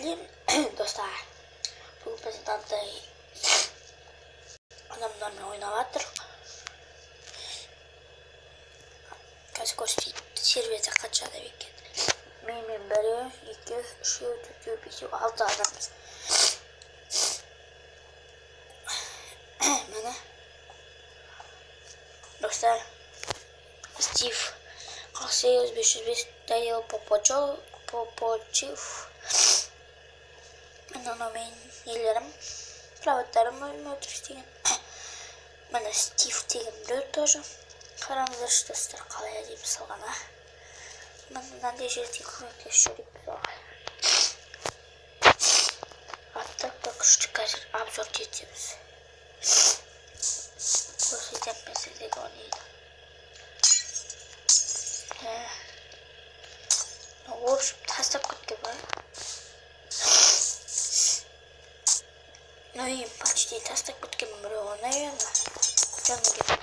Geleyim dostlar. Bugün prezident'te adamlarla oynamaktır. Kaç koştu servete kaçar demek. Benim böyle 2 şu tutuyor bir 6 adamız. Bana dostlar Steve 505 Dale Popochov ben ona gelirim. Pravatlarım ölümü ötürüstüyüm. Bana Steve degimdir тоже. Karamızdır dostlar kalaya deyip salgana. Bundan değişik yıkımak yaşayıp salgana. Hatta bakıştık hazır absor edeceğiz. Burası tepmesi de onuydu. В общем, тастап кеткен бай. Ну и почти тастап кеткен біреуі, наверное. Жаңа кеткен.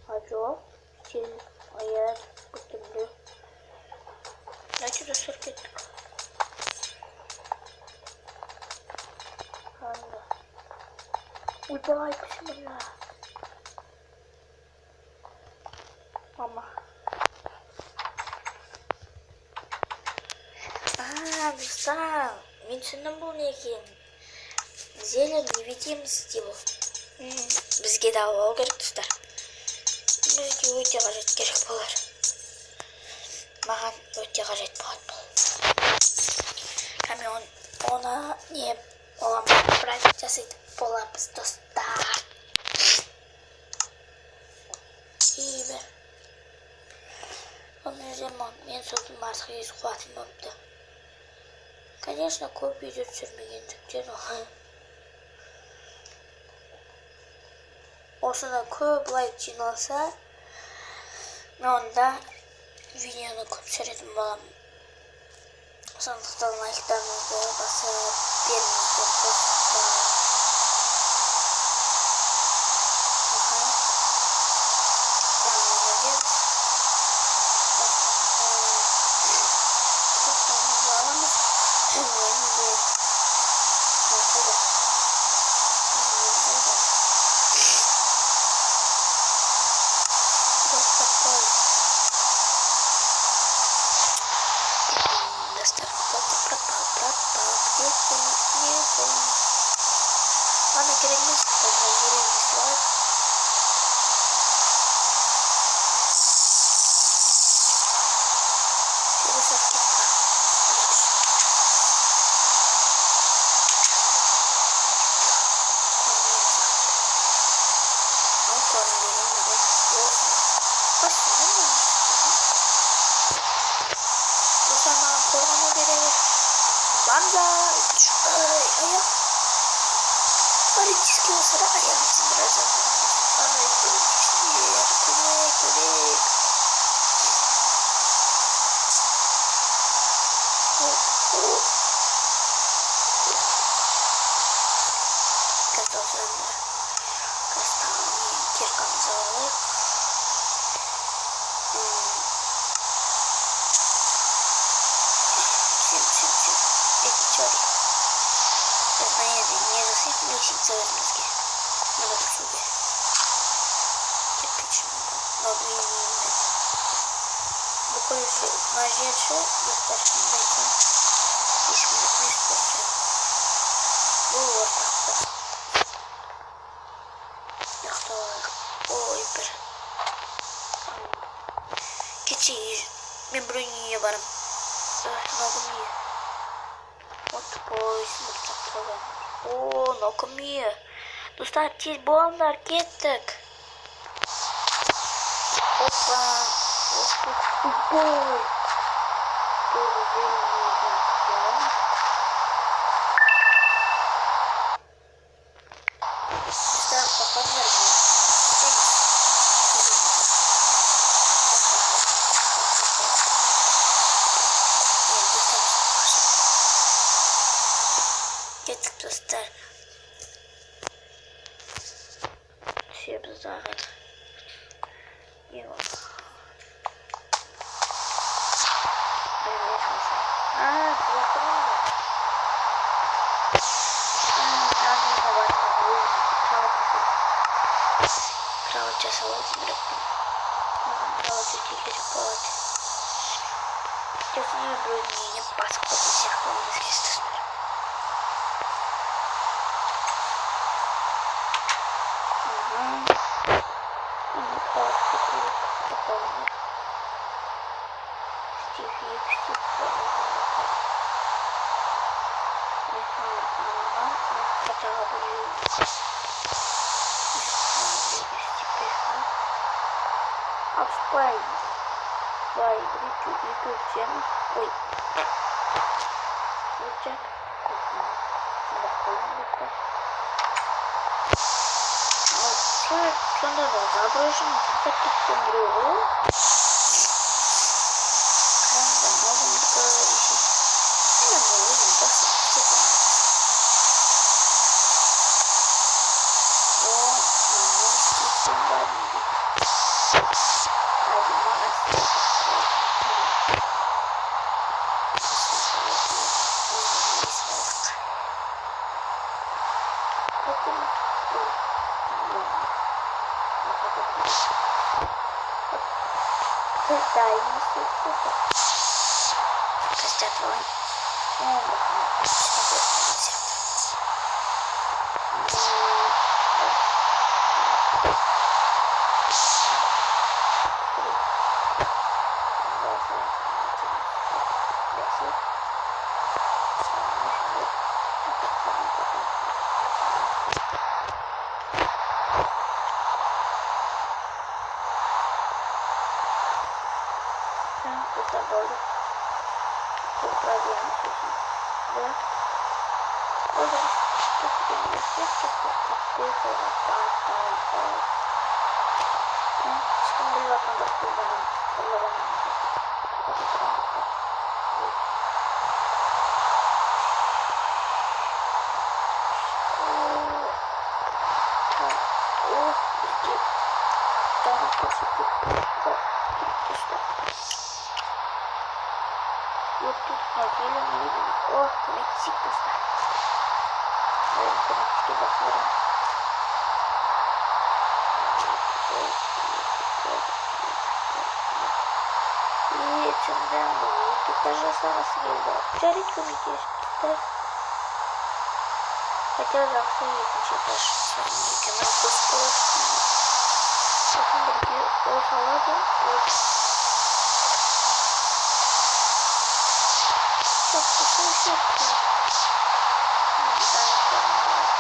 А жоқ, сен аяр кеткенде. Значит, достар кеттік. Анда. Ойбай, бісміллә. Мама. Достар, мен түсіндім бұл не екен. Зелен невидимость деп ол. Бізге де алу керек достар. Бізге өте қажет керек болар. Маған өте қажет болады бұл. Камион оны не боламыз править жасайтып боламыз достар. Кейбір. Оны жемон, мен сосын артық ез қуатым болыпты. Конечно, көп видео түсірмегендіктен осыны көп лайк жиналса, мен онда видеоны көп түсіретін боламын. Сондықтан лайктарыңызды басып беріңіздер достар. Ладно, керемет, тогда верим слайд. Через архитектор. Банда, аяқ. Политический осыра аяқ için biraz Ay, kömek. Киркамызı alalım. Не засыпь месяца возьмите. Надо посуде. Кирпич надо не. Буквально нажечь достаточно найти. Если не испортил. Вот так. Ой, bir. Keçi ben buraya varım. Nogum iyi. Ой, смотри, о, нокми. Достар, тез боламдар, кеттік. Опа. Ой. Достар, попаднар. Кетtik dostlar. Şey yapacağız. Yok. Aa, kulaklarım var. салат быраktım. Салат өте керек болады. Честно, біреудің үйіне басып кеткен сияқты болмас кездесті. Ой. Лучше. Сонда да заброшен таким другу. Когда можем договориться. Я не знаю, как все понравится. О, мамонский символик. Один магазин. Да, и не слышно. Костя твой. Ну, что будет концерт. Забыли. Проблема очень. Да. Вот тут ходили, мы видели. О, комментик просто. Наверное, комментики посмотрим. И чемпионы. Тут даже самое съездил. Жарить комментики. Хотя жақсы екінші этаж. Екеуміз дос болашық. Сосын бірге ол салады. Так, пошел сетку. Если отсюда не надо.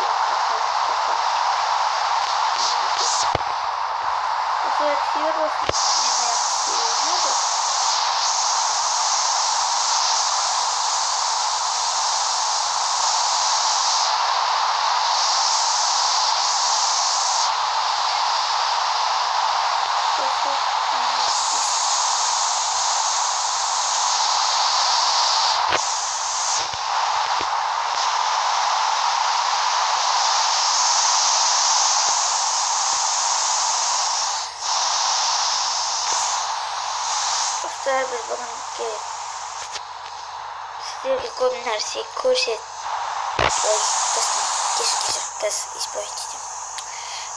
Biz bugünkü sizlerle көп нәрсе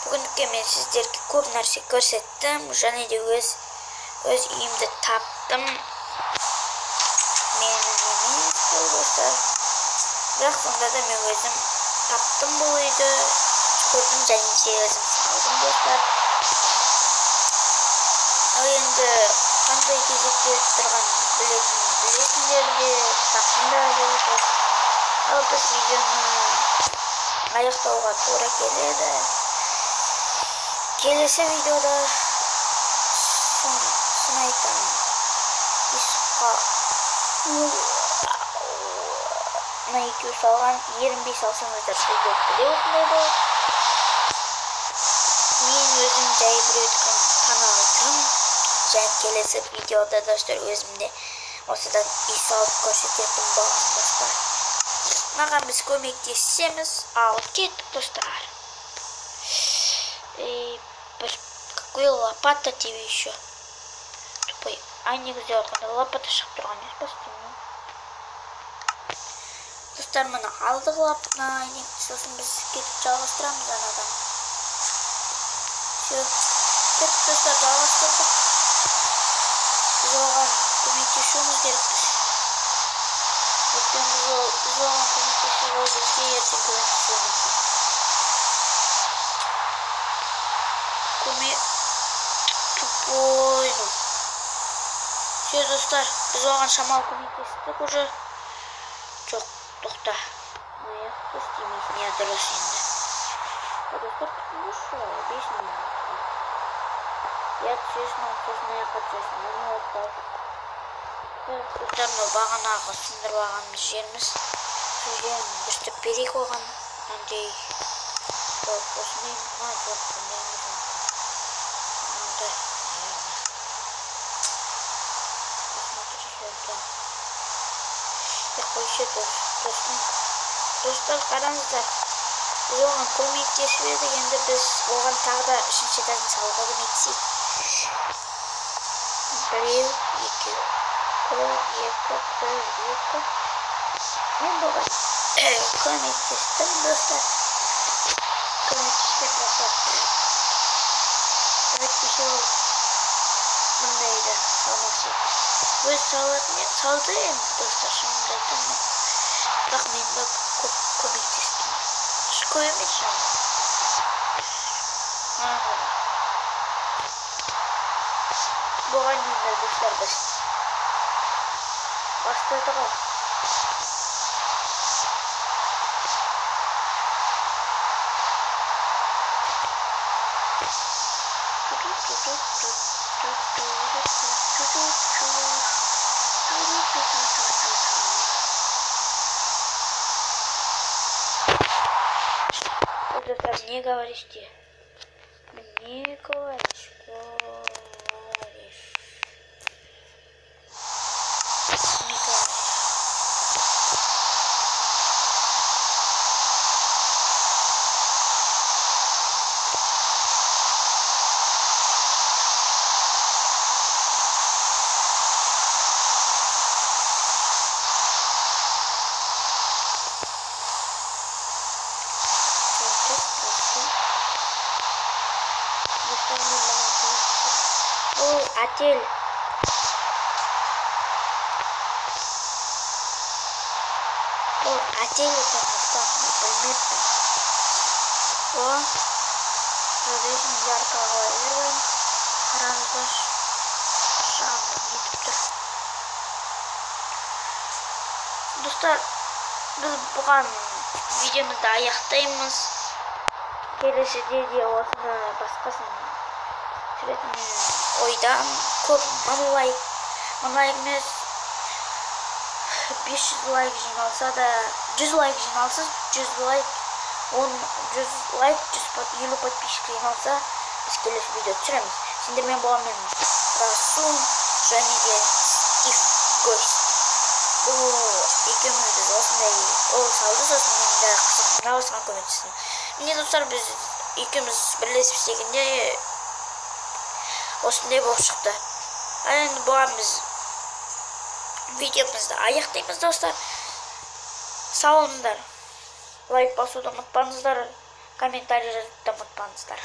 Бүгінгі мен сіздерге көп нәрсе көрсеттім, және де өз үйімді таптым. Менің емес болса, бірақ сонда да мен өзім таптым бұл үйді, көрдім және де өзім салдым достар. Ал енді қандай кезек келіп тұрған білесіңдер де, тақсыңдар да. Ал біз видеоны аяқтауға тура келеді. Келесі видеода сын айтамын. Исқа на екеу салған 25 алсаңыздар сіздер біле осындай болады. Мен өзім жай біреудің каналым. Және келесі видеода достар өзімде осыдан үй салып көрсететін болған достар. Маған біз көмектесеміз, ал кеттік достар. Какой лопата тебе еще? Тупой. А негізде отқанда лопата шығып тұрған емес бастым. Достар, мұны алдық лопатаны, сосын біз кетіп жалғастырамыз анадан. Все. кеттік достар, жалғастырдық. Біз оған көмектесуіміз керекпіз. Өйткені біз оған көмектессе, ол бізге ертең көмектесуі мүмкін. Тупой, ну. Все, достар, біз оған шамалы көмектестік уже. Жоқ, тоқта. Аяқты істемейсің, я дұрыс енді. Достар, күтіңізші, 5 минут. Я түсесің, сосын аяққа түсесің, 10 минут қалды. Достар, мынау бағанағы сындырып алғанымыз жеріміз. Сол жерін дұрыстап берейік оған. Андай осындай ма, жоқ, қандай емес мүмкін. Мынандай, қойшы достар, қараңыздар. Біз оған көмектесіп едік, енді біз оған тағы да үшінші этажын салуға көмектесейік. Біреу, екеу. Мен бұған көмектестім, достар. Көмектестім, достар. Әйтпесе ол мұндайды салмасы. Өз салды енді, достар, шынымды айтамын. Бірақ мен көп көмектестім. Көп емес жаңа. Бұған енді, достар, біз бастырдық ал. Достар, не говоришь-те? Мне говоришь. Бұл отель. Бұл отель екен, достар, білмеппін. Бұл жөдесін ярко қойырын. Қараңыздар, жанды нетіп тұр. Достар, біз бұған видеомызды аяқтаймыз. Келесіде де осыны басқасын түсіретін ойдан көп мың лайк емес 500 лайк жиналса да 100 лайк жиналса 100 лайк 50 подписчик жиналса біз келесі видео түсіреміз. Сендермен болғанмен Расул және де Стив Гость. Бұл екеуміз біз осындай ол салды, сосын енді қызықтың осыған көмектестім. Міне достар, біз екеуміз бірлесіп істегенде осындай болып шықты. Енді бұған біз видеомызды аяқтаймыз, достар. Сау болыңыздар. Лайк басуды ұмытпаңыздар, комментарий жазуды ұмытпаңыздар.